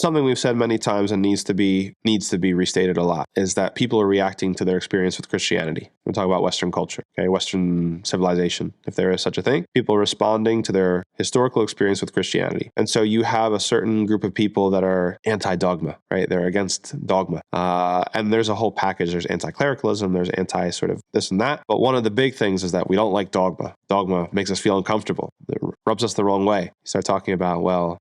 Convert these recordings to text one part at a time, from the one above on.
something we've said many times and needs to be restated a lot, is that people are reacting to their experience with Christianity. We're talking about Western culture, okay, Western civilization, if there is such a thing. People responding to their historical experience with Christianity. And so you have a certain group of people that are anti-dogma, right? They're against dogma. And there's a whole package. There's anti-clericalism, there's anti sort of this and that. But one of the big things is that we don't like dogma. Dogma makes us feel uncomfortable. It rubs us the wrong way. You start talking about, well,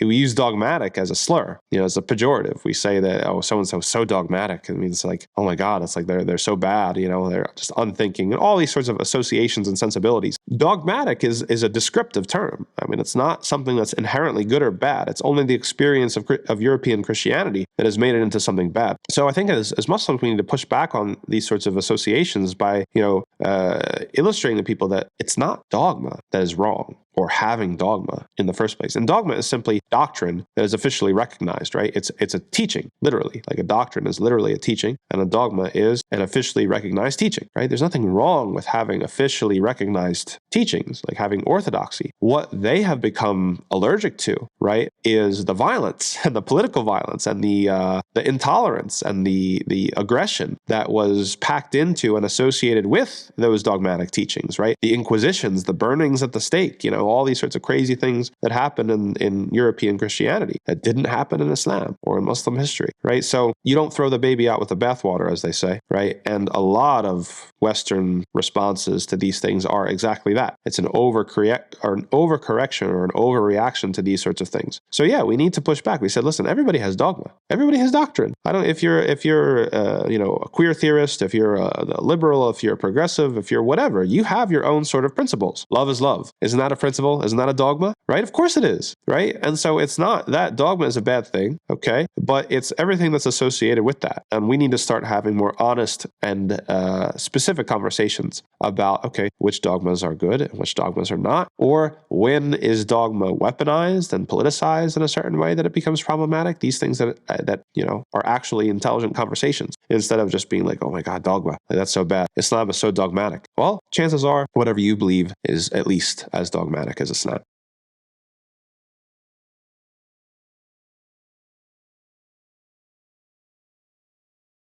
we use dogmatic as a slur, as a pejorative. We say that, oh, so-and-so is so dogmatic. I mean, it's like, oh my God, it's like they're so bad, they're just unthinking, and all these sorts of associations and sensibilities. Dogmatic is a descriptive term. I mean, it's not something that's inherently good or bad. It's only the experience of European Christianity that has made it into something bad. So I think as Muslims, we need to push back on these sorts of associations by, illustrating to people that it's not dogma that is wrong, or having dogma in the first place. And dogma is simply doctrine that is officially recognized, right? It's a teaching, literally. Like a doctrine is literally a teaching, and a dogma is an officially recognized teaching, right? There's nothing wrong with having officially recognized teachings, like having orthodoxy. What they have become allergic to, right, is the violence and the political violence and the intolerance and the aggression that was packed into and associated with those dogmatic teachings, right? The inquisitions, the burnings at the stake, all these sorts of crazy things that happen in European Christianity that didn't happen in Islam or in Muslim history, right? So you don't throw the baby out with the bathwater, as they say, right? And a lot of Western responses to these things are exactly that. It's an overcorrection or an overreaction to these sorts of things. So yeah, we need to push back. We said, listen, everybody has dogma. Everybody has doctrine. If you're a queer theorist, if you're a liberal, if you're a progressive, if you're whatever, you have your own sort of principles. Love is love. Isn't that a principle? Isn't that a dogma? Right? Of course it is. Right? And so it's not that dogma is a bad thing, okay? But it's everything that's associated with that. And we need to start having more honest and specific conversations about, okay, which dogmas are good and which dogmas are not, or when is dogma weaponized and politicized in a certain way that it becomes problematic. These things that are actually intelligent conversations, instead of just being like, oh my God, dogma, like, that's so bad. Islam is so dogmatic. Well, chances are whatever you believe is at least as dogmatic as Islam.